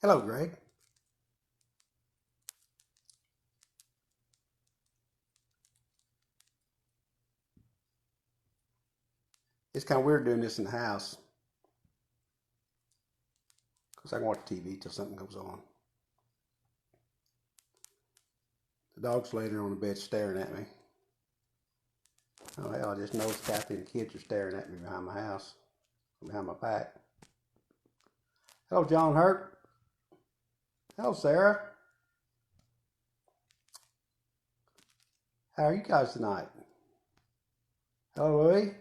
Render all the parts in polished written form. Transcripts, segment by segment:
Hello, Greg. It's kind of weird doing this in the house because I can watch TV till something goes on. The dog's laying there on the bed staring at me. Oh, hell, I just noticed Kathy and the kids are staring at me behind my house, behind my back. Hello, John Hurt. Hello, Sarah. How are you guys tonight? Hello, Louie.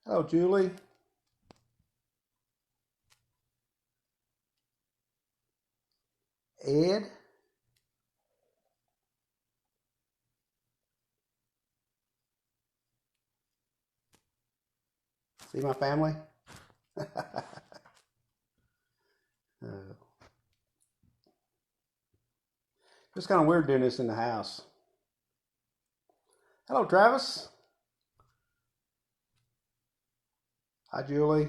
Hello, Julie. Ed. See my family? uh, it's kind of weird doing this in the house. Hello, Travis. Hi, Julie.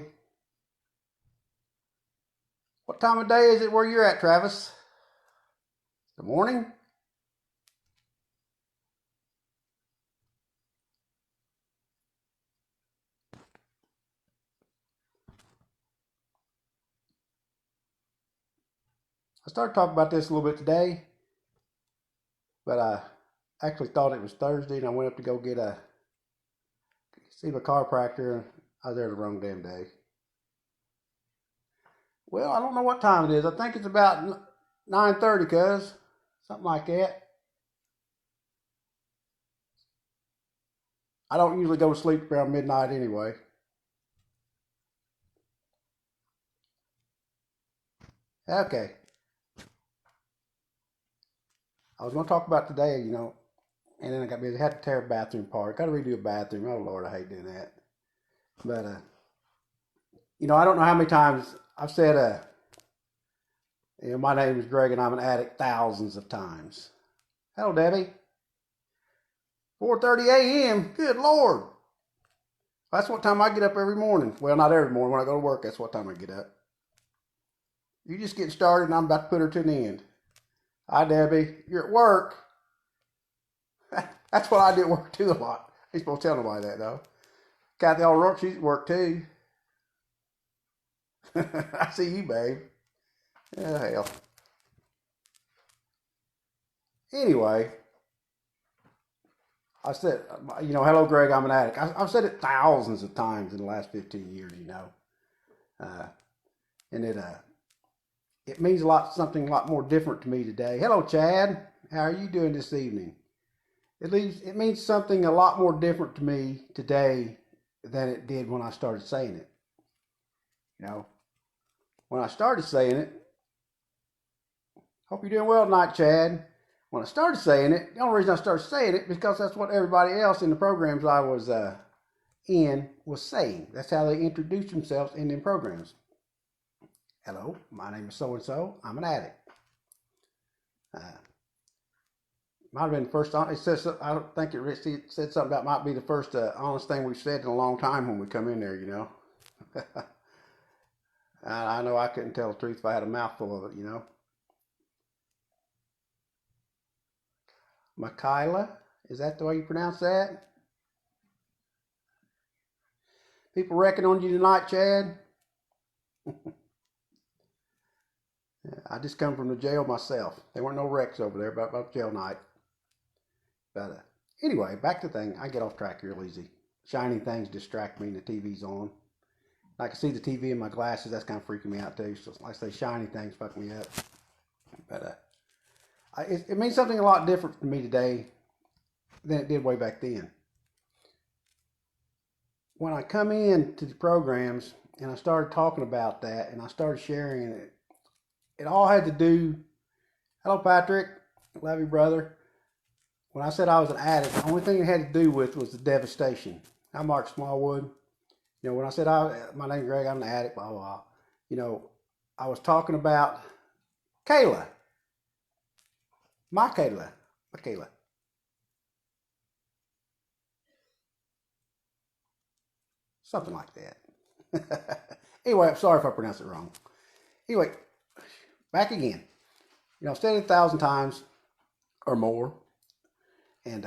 What time of day is it where you're at, Travis? The morning? I started talking about this a little bit today, but I actually thought it was Thursday, and I went up to go see my chiropractor. I was there the wrong damn day. Well, I don't know what time it is. I think it's about 9:30, cuz something like that. I don't usually go to sleep around midnight anyway. Okay, I was going to talk about today, and then I got busy. I had to tear a bathroom apart. Got to redo a bathroom. Oh Lord, I hate doing that. But I don't know how many times I've said, my name is Greg and I'm an addict thousands of times. Hello, Debbie. 4:30 a.m. Good Lord. That's what time I get up every morning. Well, not every morning. When I go to work, that's what time I get up. You just get started and I'm about to put her to an end. Hi, Debbie. You're at work. That's what I do at work too a lot. I ain't supposed to tell nobody that, though. Kathy O'Rourke, she's at work too. I see you, babe. Oh, hell. Anyway, I said, hello, Greg, I'm an addict. I've said it thousands of times in the last 15 years. Uh, and it means something a lot more different to me today. Hello, Chad. How are you doing this evening? It means something a lot more different to me today than it did when I started saying it. You know, when I started saying it, hope you're doing well tonight, Chad. When I started saying it, the only reason I started saying it because that's what everybody else in the programs I was in was saying. That's how they introduced themselves in them programs. Hello, my name is so and so. I'm an addict. Uh, might have been the first. It says I don't think it said something about might be the first honest thing we've said in a long time when we come in there. I know I couldn't tell the truth if I had a mouthful of it. Michaela, is that the way you pronounce that? People reckon on you tonight, Chad? I just come from the jail myself. There weren't no wrecks over there about jail night. But anyway, back to the thing. I get off track real easy. Shiny things distract me and the TV's on. I can see the TV in my glasses. That's kind of freaking me out too. So like I say, shiny things fuck me up. But it means something a lot different to me today than it did way back then. When I come in to the programs and I started talking about that and I started sharing it, it all had to do. Hello, Patrick. Love you, brother. When I said I was an addict, the only thing it had to do with was the devastation. I'm Mark Smallwood. When I said my name's Greg, I'm an addict, blah, blah, blah. I was talking about Kayla. My Kayla. something like that. Anyway, I'm sorry if I pronounced it wrong. Anyway, back again. I've said it 1,000 times or more. And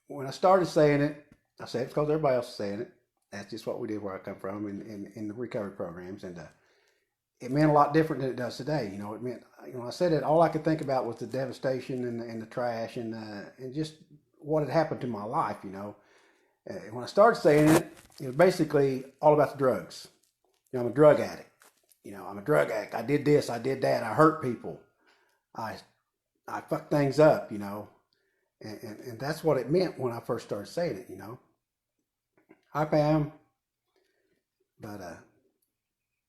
when I started saying it, I said it because everybody else is saying it. That's just what we did where I come from in the recovery programs. And it meant a lot different than it does today. It meant, I said it, all I could think about was the devastation and the trash and just what had happened to my life, when I started saying it, it was basically all about the drugs. I'm a drug addict. I'm a drug addict. I did this, I did that. I hurt people. I fucked things up, and that's what it meant when I first started saying it, Hi, Pam. But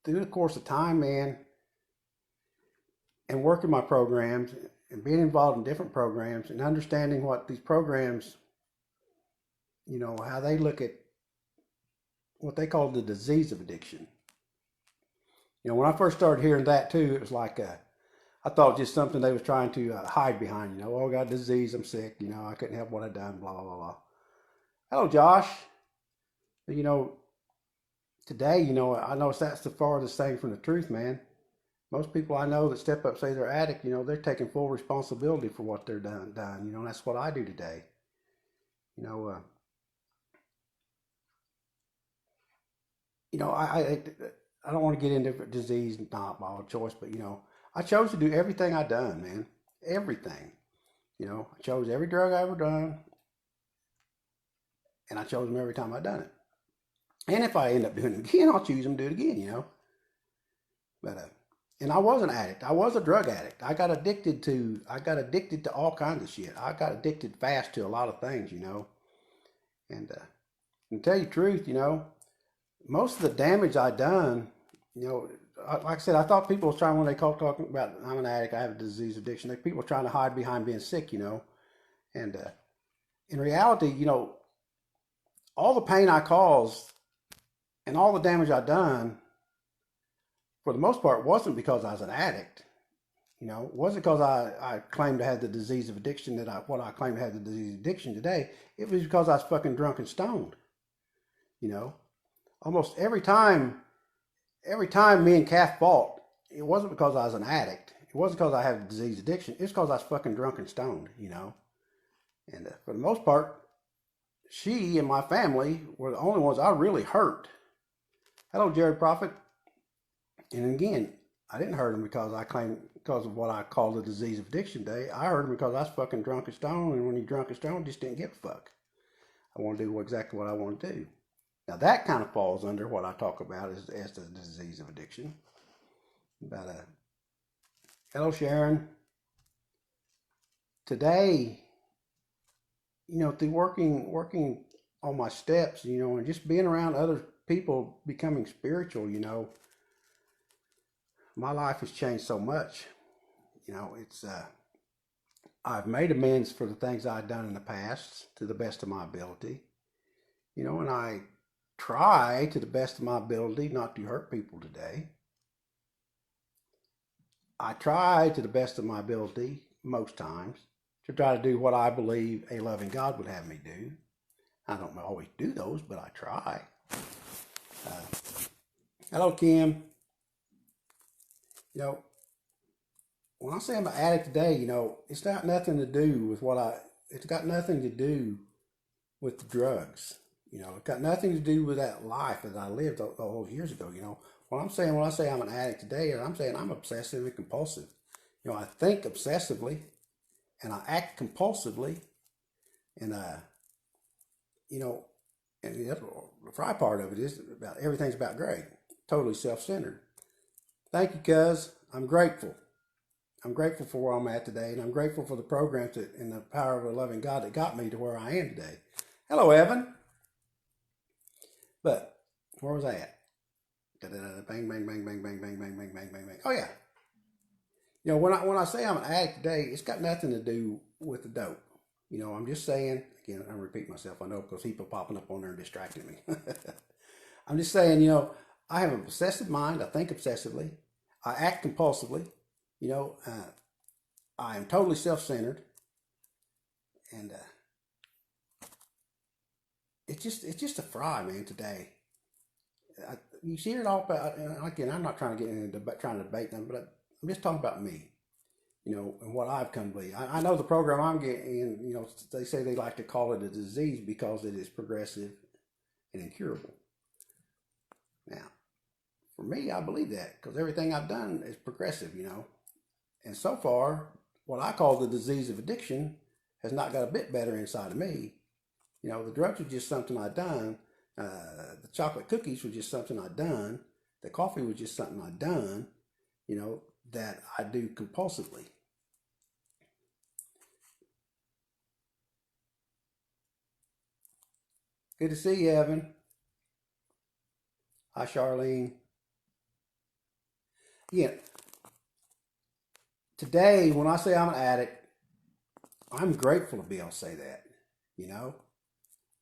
through the course of time, man, and working my programs and being involved in different programs and understanding what these programs, how they look at what they call the disease of addiction. When I first started hearing that too, it was like I thought it was just something they was trying to hide behind. Oh, I got a disease, I'm sick. I couldn't help what I done. Blah blah blah blah. Hello, Josh. Today, I know that's the farthest thing from the truth, man. Most people I know that step up say they're addict, they're taking full responsibility for what they're done. That's what I do today. I don't want to get into disease, not by choice, but I chose to do everything I done, man. Everything. I chose every drug I ever done, and I chose them every time I done it. And if I end up doing it again, I'll choose them to do it again, But and I was an addict. I was a drug addict. I got addicted to all kinds of shit. I got addicted fast to a lot of things, And to tell you the truth, most of the damage I done, like I said, I thought people was trying when they talking about I'm an addict, I have a disease addiction. People were trying to hide behind being sick, And in reality, all the pain I caused and all the damage I done, for the most part, wasn't because I was an addict. It wasn't because I claimed to have the disease of addiction what I claim to have the disease of addiction today. It was because I was fucking drunk and stoned. Almost every time me and Kath fought, it wasn't because I was an addict. It wasn't because I had a disease addiction. It's because I was fucking drunk and stoned, And for the most part, she and my family were the only ones I really hurt. Hello, Jared Prophet. And again, I didn't hurt him because of what I call the disease of addiction day. I hurt him because I was fucking drunk and stoned, and when you're drunk and stoned, just didn't give a fuck. I want to do exactly what I want to do. Now that kind of falls under what I talk about as the disease of addiction. But hello, Sharon. Today, through working on my steps, and just being around other people becoming spiritual, my life has changed so much. It's I've made amends for the things I've done in the past to the best of my ability. And I try to the best of my ability not to hurt people today. I try to the best of my ability most times to try to do what I believe a loving God would have me do. I don't always do those, but I try. Hello, Kim. When I say I'm an addict today, it's got nothing to do with it's got nothing to do with the drugs. It's got nothing to do with that life that I lived all those years ago. When I say I'm an addict today, I'm saying I'm obsessive and compulsive. I think obsessively and I act compulsively, and and the fry part of it is about everything's about Greg, totally self-centered. Thank you, cuz. I'm grateful. I'm grateful for where I'm at today, and I'm grateful for the programs and the power of a loving God that got me to where I am today. Hello, Evan. But where was I at? Bang, bang, bang, bang, bang, bang, bang, bang, bang, bang, bang. Oh yeah. When I say I'm an addict today, it's got nothing to do with the dope. I'm just saying, again, I'm repeating myself, I know, because people popping up on there and distracting me. I'm just saying, I have an obsessive mind. I think obsessively. I act compulsively. I am totally self-centered. And it's just a fry, man, today. You see it all about, and again, I'm not trying to get into trying to debate them, but I'm just talking about me, and what I've come to believe. I know the program I'm getting in, they say they like to call it a disease because it is progressive and incurable. Now, for me, I believe that because everything I've done is progressive, And so far, what I call the disease of addiction has not got a bit better inside of me. The drugs were just something I'd done. The chocolate cookies were just something I'd done. The coffee was just something I'd done, that I do compulsively. Good to see you, Evan. Hi, Charlene. Yeah. Today, when I say I'm an addict, I'm grateful to be able to say that.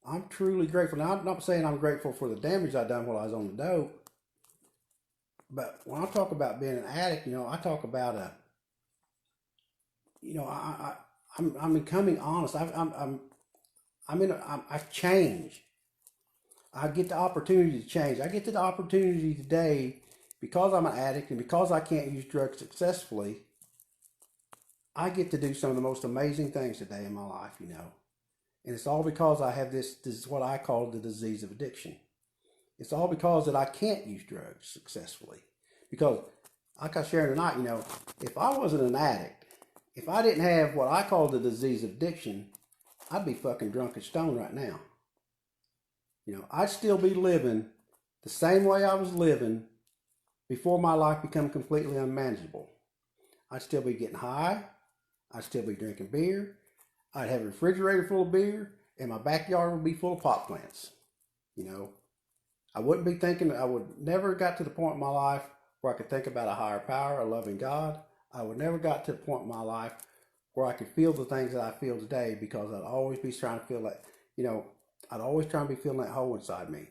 I'm truly grateful. Now, I'm not saying I'm grateful for the damage I done while I was on the dope, but when I talk about being an addict, I talk about I'm becoming honest. I've changed. I get the opportunity to change. I get the opportunity today because I'm an addict and because I can't use drugs successfully. I get to do some of the most amazing things today in my life, And it's all because I have this is what I call the disease of addiction. It's all because that I can't use drugs successfully. Because, like I shared tonight, if I wasn't an addict, if I didn't have what I call the disease of addiction, I'd be fucking drunk and stoned right now. I'd still be living the same way I was living before my life became completely unmanageable. I'd still be getting high. I'd still be drinking beer. I'd have a refrigerator full of beer, and my backyard would be full of pot plants. I wouldn't be thinking, I would never got to the point in my life where I could think about a higher power, a loving God. I would never got to the point in my life where I could feel the things that I feel today because I'd always be trying to feel that, I'd always try to be feeling that hole inside me.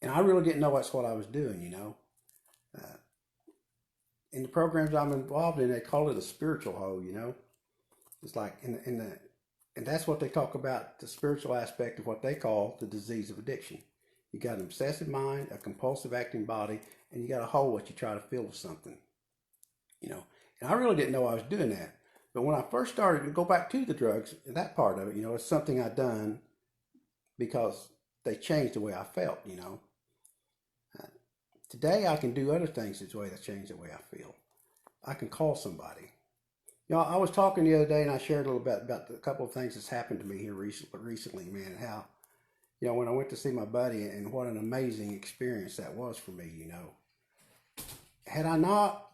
And I really didn't know that's what I was doing, in the programs I'm involved in, they call it a spiritual hole, It's like, and that's what they talk about, the spiritual aspect of what they call the disease of addiction. You got an obsessive mind, a compulsive acting body, and you got a hole that you try to fill with something, And I really didn't know I was doing that. But when I first started to go back to the drugs, that part of it, it's something I'd done because they changed the way I felt, Today I can do other things the way that change the way I feel. I can call somebody. I was talking the other day and I shared a little bit about a couple of things that's happened to me here recently, man. How, when I went to see my buddy and what an amazing experience that was for me, Had I not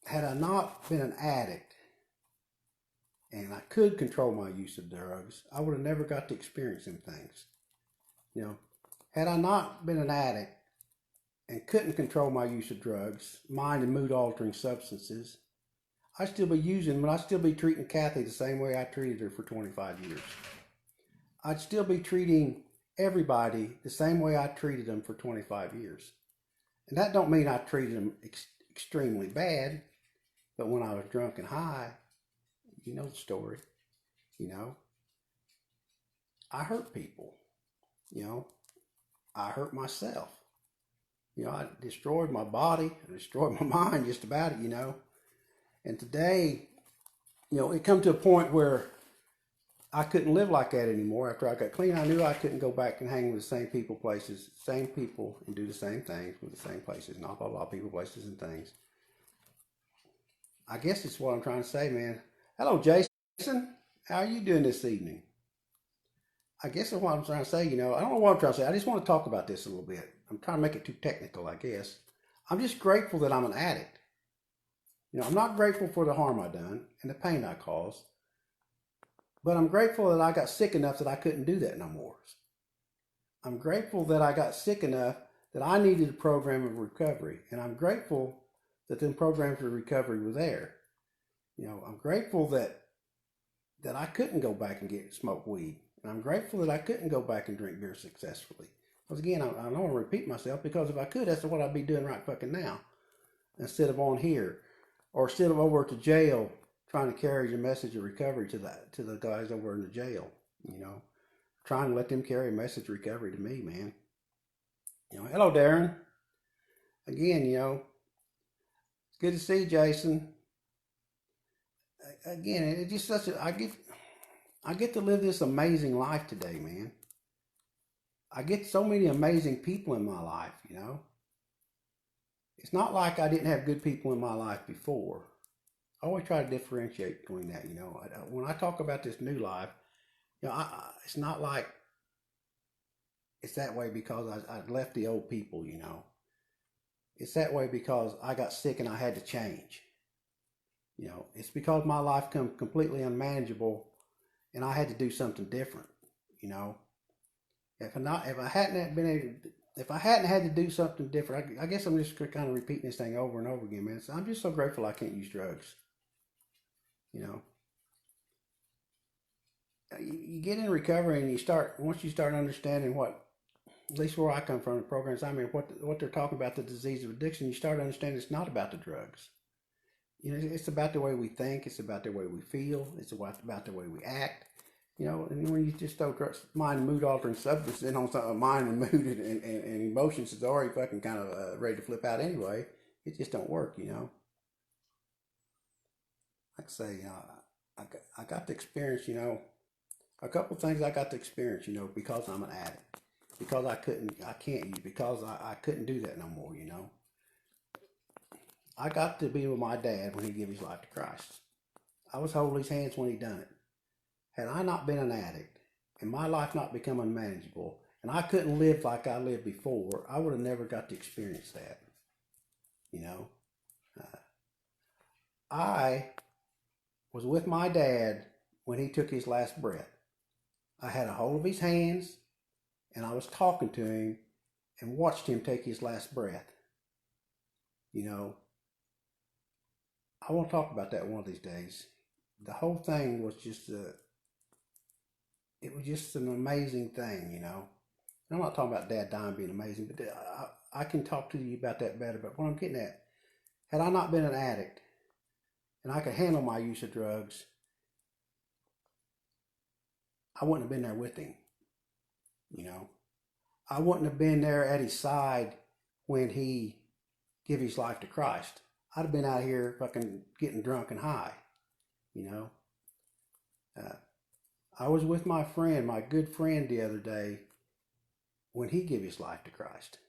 been an addict and I could control my use of drugs, I would have never got to experience them things. Had I not been an addict and couldn't control my use of drugs, mind and mood altering substances, I'd still be using, but I'd still be treating Kathy the same way I treated her for 25 years. I'd still be treating everybody the same way I treated them for 25 years. And that don't mean I treated them extremely bad, but when I was drunk and high, you know the story, I hurt people, I hurt myself. I destroyed my body, I destroyed my mind just about it, And today, it come to a point where I couldn't live like that anymore. After I got clean, I knew I couldn't go back and hang with the same people, places, same people, and do the same things with the same places, not blah, blah, people, places, and things. I guess it's what I'm trying to say, man. Hello, Jason. How are you doing this evening? I guess that's what I'm trying to say, I don't know what I'm trying to say. I just want to talk about this a little bit. I'm trying to make it too technical, I guess. I'm just grateful that I'm an addict. I'm not grateful for the harm I done and the pain I caused, but I'm grateful that I got sick enough that I couldn't do that no more. I'm grateful that I got sick enough that I needed a program of recovery, and I'm grateful that them programs of recovery were there. I'm grateful that I couldn't go back and smoke weed, and I'm grateful that I couldn't go back and drink beer successfully. Because again, I don't want to repeat myself, because if I could, that's what I'd be doing right fucking now, instead of on here. Or instead of over to jail trying to carry the message of recovery to the guys over in the jail, trying to let them carry a message of recovery to me, man. Hello, Darren. Again, it's good to see you, Jason. Again, it's just such a I get to live this amazing life today, man. I get so many amazing people in my life. It's not like I didn't have good people in my life before. I always try to differentiate between that. When I talk about this new life, it's not like it's that way because I left the old people. It's that way because I got sick and I had to change. It's because my life became completely unmanageable and I had to do something different. You know, if I hadn't been able, if I hadn't had to do something different, I guess I'm just kind of repeating this thing over and over again, man. So I'm just so grateful I can't use drugs. You know, you get in recovery and once you start understanding what, at least where I come from, the programs I mean, what they're talking about, the disease of addiction, you start understanding it's not about the drugs. It's about the way we think. It's about the way we feel. It's about the way we act. And when you just throw mind and mood altering substance in on something, mind and mood and emotions is already fucking kind of ready to flip out anyway. It just don't work. Like I say, I got to experience, a couple things I got to experience, because I'm an addict. Because I can't use, because I couldn't do that no more. I got to be with my dad when he gave his life to Christ. I was holding his hands when he done it. Had I not been an addict and my life not become unmanageable and I couldn't live like I lived before, I would have never got to experience that. I was with my dad when he took his last breath. I had a hold of his hands and I was talking to him and watched him take his last breath. I want to talk about that one of these days. The whole thing was it was just an amazing thing. I'm not talking about Dad dying being amazing, but I can talk to you about that better. But what I'm getting at, had I not been an addict and I could handle my use of drugs, I wouldn't have been there with him. I wouldn't have been there at his side when he gave his life to Christ. I'd have been out here fucking getting drunk and high. I was with my good friend the other day when he gave his life to Christ.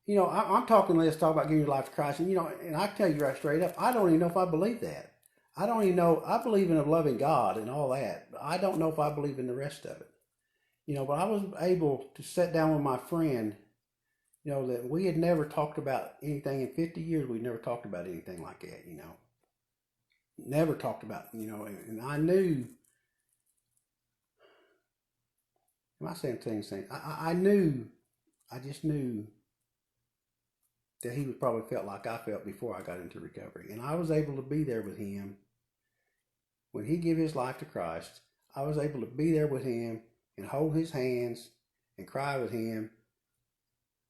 I'm talking, let's talk about giving your life to Christ. And I tell you right straight up, I don't even know if I believe that. I don't even know, I believe in a loving God and all that, but I don't know if I believe in the rest of it. But I was able to sit down with my friend, that we had never talked about anything in 50 years. We'd never talked about anything like that, Never talked about, and I knew, am I saying things? I just knew that he would probably felt like I felt before I got into recovery. And I was able to be there with him when he gave his life to Christ. I was able to be there with him and hold his hands and cry with him.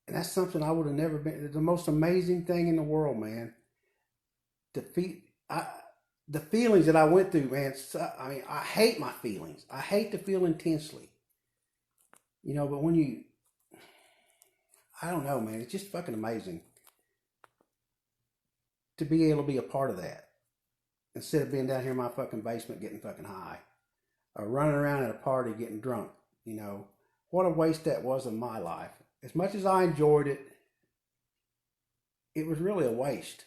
And that's something I would have never been. The most amazing thing in the world, man. The feelings that I went through, man. I hate my feelings. I hate to feel intensely. But when I don't know, man. It's just fucking amazing to be able to be a part of that instead of being down here in my fucking basement getting fucking high or running around at a party getting drunk. What a waste that was of my life. As much as I enjoyed it, it was really a waste.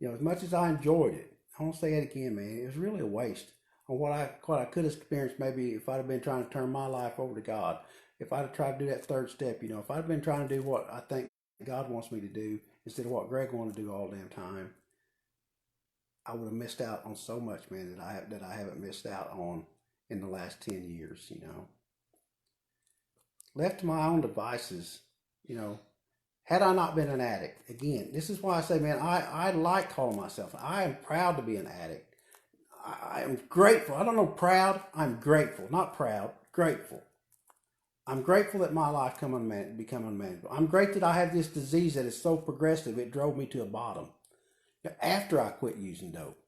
As much as I enjoyed it, I won't say it again, man. It was really a waste on what I could have experienced maybe if I'd have been trying to turn my life over to God. If I'd have tried to do that third step, if I'd have been trying to do what I think God wants me to do instead of what Greg wanted to do all damn time, I would have missed out on so much, man, that I haven't missed out on in the last 10 years, Left to my own devices, had I not been an addict, again, this is why I say, man, I like calling myself, I am proud to be an addict. I am grateful. I don't know proud, I'm grateful. Not proud, grateful. I'm grateful that my life become unmanageable. I'm grateful that I have this disease that is so progressive, it drove me to a bottom. After I quit using dope.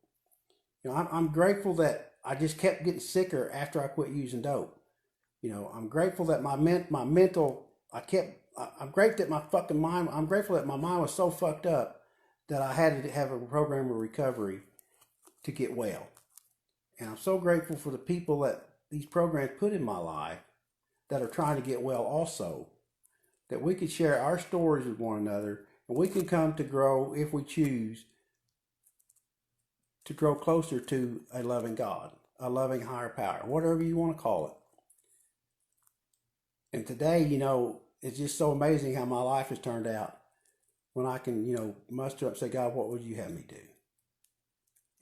I'm grateful that I just kept getting sicker after I quit using dope. I'm grateful that my mental, I kept I'm grateful that my fucking mind. I'm grateful that my mind was so fucked up that I had to have a program of recovery to get well. And I'm so grateful for the people that these programs put in my life that are trying to get well also. That we could share our stories with one another and we can come to grow, if we choose, to grow closer to a loving God, a loving higher power, whatever you want to call it. And today, it's just so amazing how my life has turned out when I can, muster up and say, God, what would you have me do?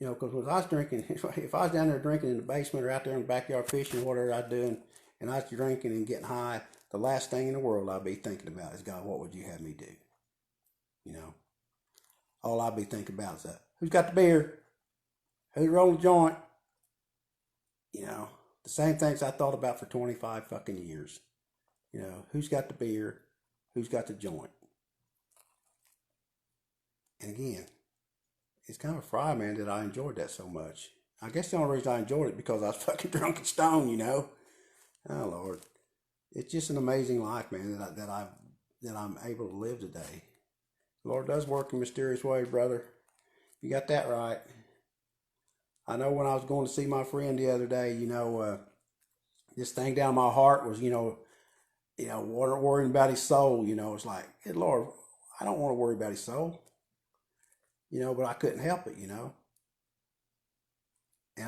Because when I was drinking, if I was down there drinking in the basement or out there in the backyard fishing or whatever I was doing, and I was drinking and getting high, the last thing in the world I'd be thinking about is, God, what would you have me do? All I'd be thinking about is, who's got the beer? Who's rolling the joint? The same things I thought about for 25 fucking years. Who's got the beer? Who's got the joint? And again, it's kind of a fry, man, that I enjoyed that so much. I guess the only reason I enjoyed it because I was fucking drunk and stoned, Oh Lord, it's just an amazing life, man, that I'm able to live today. The Lord does work in mysterious ways, brother. You got that right. I know when I was going to see my friend the other day, this thing down my heart was, worrying about his soul. It's like, hey, Lord, I don't want to worry about his soul. But I couldn't help it, And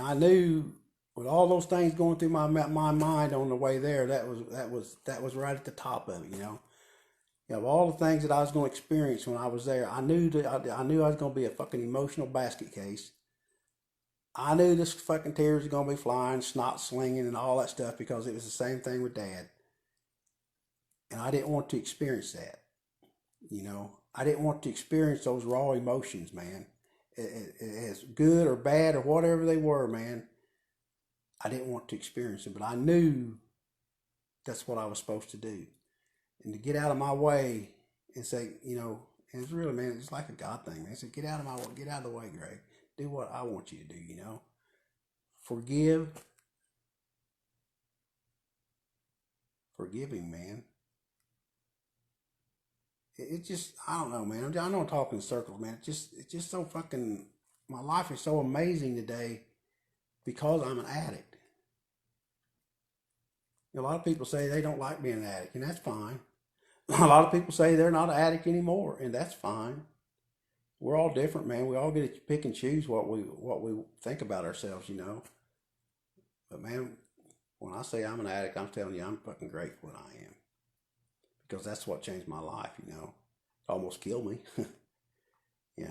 I knew with all those things going through my mind on the way there, that was right at the top of it, Of all the things that I was going to experience when I was there, I knew I was going to be a fucking emotional basket case. I knew this fucking tears were going to be flying, snot slinging, and all that stuff because it was the same thing with Dad. And I didn't want to experience that. I didn't want to experience those raw emotions, man. As good or bad or whatever they were, man. I didn't want to experience them, but I knew that's what I was supposed to do. And to get out of my way and say, and it's really, man, it's like a God thing, man. It said, get out of the way, Greg. Do what I want you to do, Forgiving, man. It just, I don't know, man. I know I'm talking in circles, man. It's just so fucking, my life is so amazing today because I'm an addict. A lot of people say they don't like being an addict, and that's fine. A lot of people say they're not an addict anymore, and that's fine. We're all different, man. We all get to pick and choose what we think about ourselves, But man, when I say I'm an addict, I'm telling you, I'm fucking grateful that I am. Because that's what changed my life, It almost killed me. It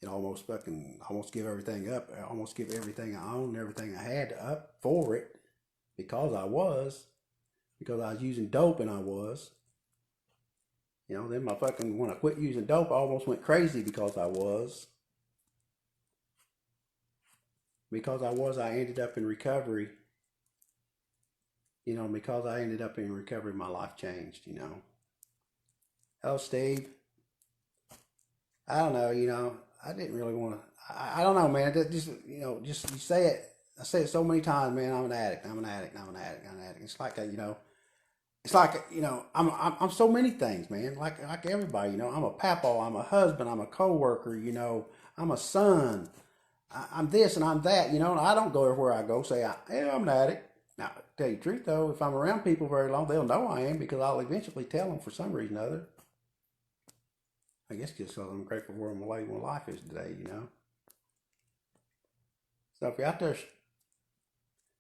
almost give everything up. I almost give everything I owned, everything I had up for it because I was using dope, and I was. Then when I quit using dope, I almost went crazy because I was. I ended up in recovery. Because I ended up in recovery, my life changed, Hello, Steve. I don't know, I didn't really want to, I don't know, man. Just you say it. I say it so many times, man. I'm an addict. I'm an addict. I'm an addict. I'm an addict. It's like I'm so many things, man. Like everybody, I'm a papaw, I'm a husband, I'm a coworker, I'm a son, I'm this and I'm that, and I don't go everywhere I go say, hey, I'm an addict. Now, to tell you the truth though, if I'm around people very long, they'll know I am because I'll eventually tell them for some reason or other. I guess just because I'm grateful for my life is today, So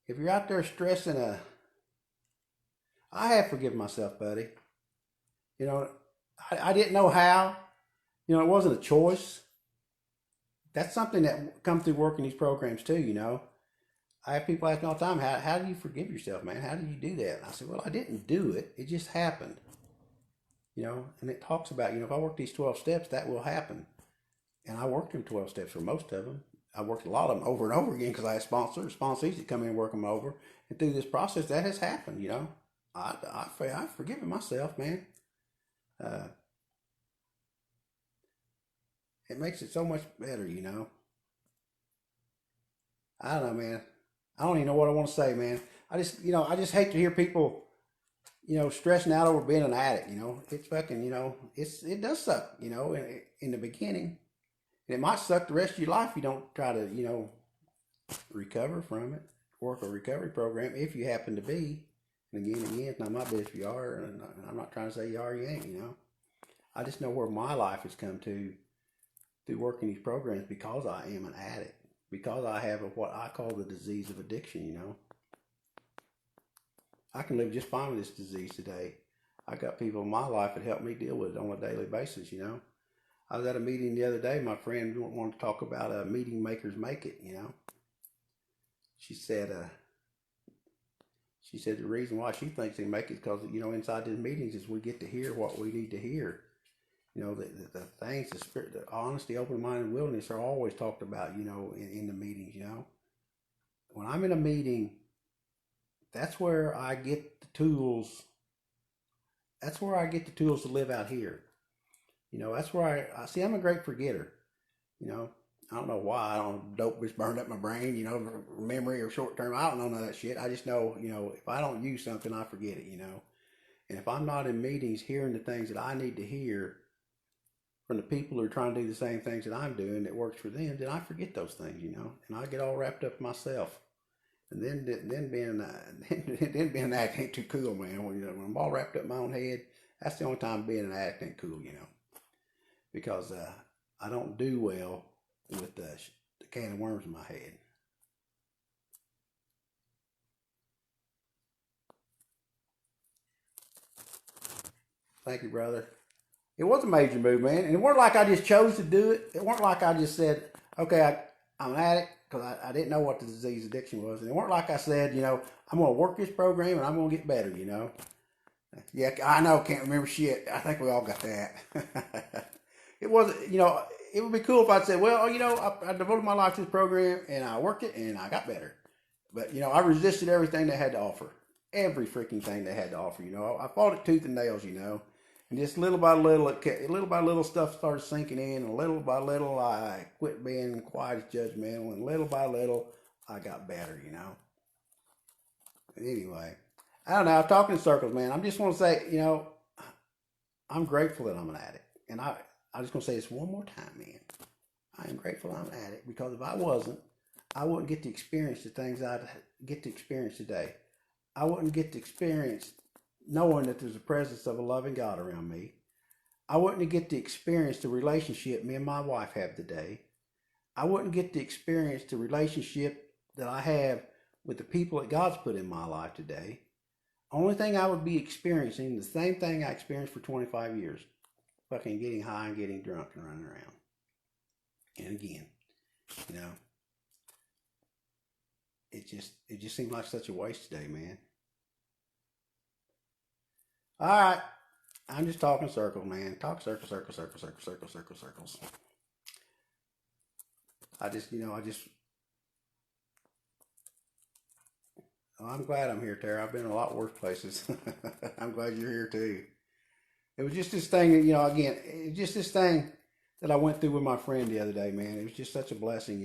if you're out there stressing I have forgiven myself, buddy. I didn't know how. It wasn't a choice. That's something that comes through working these programs too, I have people ask me all the time, how do you forgive yourself, man? How do you do that? And I said, well, I didn't do it. It just happened. And it talks about, if I work these 12 steps, that will happen. And I worked them 12 steps for most of them. I worked a lot of them over and over again because I had sponsees that come in and work them over. And through this process, that has happened, I've forgiven myself, man. It makes it so much better, I don't know, man. I don't even know what I want to say, man. I just hate to hear people stressing out over being an addict. It's fucking, it does suck, in the beginning. And it might suck the rest of your life if you don't try to, recover from it, work a recovery program if you happen to be. And again, it's not my business if you are, and I'm not trying to say you are or you ain't, I just know where my life has come to through working these programs because I am an addict, because I have what I call the disease of addiction, I can live just fine with this disease today. I got people in my life that help me deal with it on a daily basis, I was at a meeting the other day. My friend wanted to talk about meeting makers make it, She said the reason why she thinks they make it is because, inside these meetings is we get to hear what we need to hear. The things, the spirit, the honesty, open mind, and willingness are always talked about, in the meetings, When I'm in a meeting, that's where I get the tools. That's where I get the tools to live out here. That's where I see I'm a great forgetter. I don't know why. I don't dope just burned up my brain, memory or short term. I don't know none of that shit. I just know, if I don't use something, I forget it, And if I'm not in meetings hearing the things that I need to hear from the people who are trying to do the same things that I'm doing that works for them, then I forget those things, and I get all wrapped up myself. And then being an addict ain't too cool, man. When I'm all wrapped up in my own head, that's the only time being an addict ain't cool, because I don't do well with the can of worms in my head. Thank you, brother. It was a major move, man. And it weren't like I just chose to do it. It weren't like I just said, okay, I'm an addict, because I didn't know what the disease addiction was. And it weren't like I said, I'm going to work this program and I'm going to get better, Yeah, I know, can't remember shit. I think we all got that. It wasn't, it would be cool if I'd say, well, I devoted my life to this program and I worked it and I got better. But, I resisted everything they had to offer. Every freaking thing they had to offer, I fought it tooth and nails, And just little by little stuff started sinking in. And little by little, I quit being quite as judgmental. And little by little, I got better, Anyway, I don't know. I'm talking in circles, man. I just want to say, I'm grateful that I'm an addict. And I'm just going to say this one more time, man. I am grateful I'm an addict, because if I wasn't, I wouldn't get to experience the things I get to experience today. I wouldn't get to experience knowing that there's a presence of a loving God around me. I wouldn't get to experience the relationship me and my wife have today. I wouldn't get to experience the relationship that I have with the people that God's put in my life today. Only thing I would be experiencing, the same thing I experienced for 25 years. Fucking getting high and getting drunk and running around. And again, it just seems like such a waste today, man. All right. I'm just talking circles, man. Talk circles. I'm glad I'm here, Tara. I've been in a lot worse places. I'm glad you're here too. It was just this thing, again, it's just this thing that I went through with my friend the other day, man. It was just such a blessing,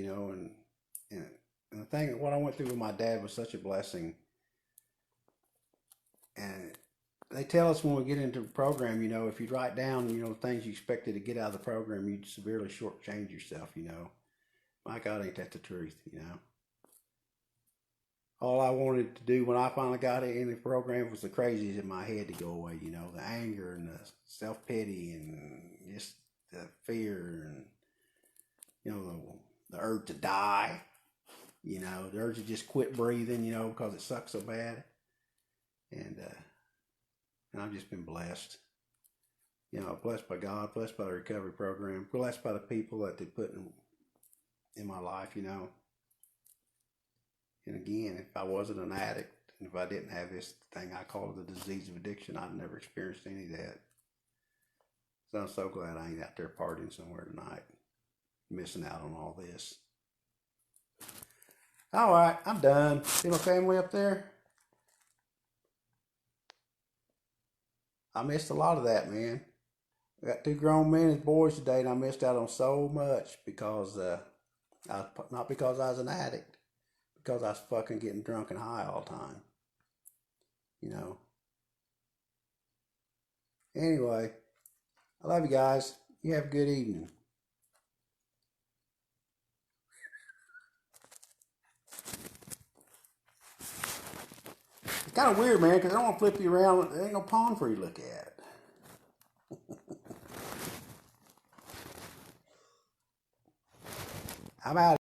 and the thing, what I went through with my dad was such a blessing. And they tell us when we get into the program, if you write down, the things you expected to get out of the program, you'd severely shortchange yourself, My God, ain't that the truth, All I wanted to do when I finally got in the program was the crazies in my head to go away, the anger and the self-pity and just the fear and, the urge to die, the urge to just quit breathing, because it sucks so bad. And I've just been blessed. Blessed by God, blessed by the recovery program, blessed by the people that they put in my life, And again, if I wasn't an addict, and if I didn't have this thing I call the disease of addiction, I'd never experienced any of that. So I'm so glad I ain't out there partying somewhere tonight, missing out on all this. All right, I'm done. See my family up there? I missed a lot of that, man. I got 2 grown men as boys today, and I missed out on so much because, not because I was an addict, because I was fucking getting drunk and high all the time. Anyway, I love you guys. You have a good evening. It's kind of weird, man, because I don't want to flip you around. There ain't no pawn for you to look at. I'm out.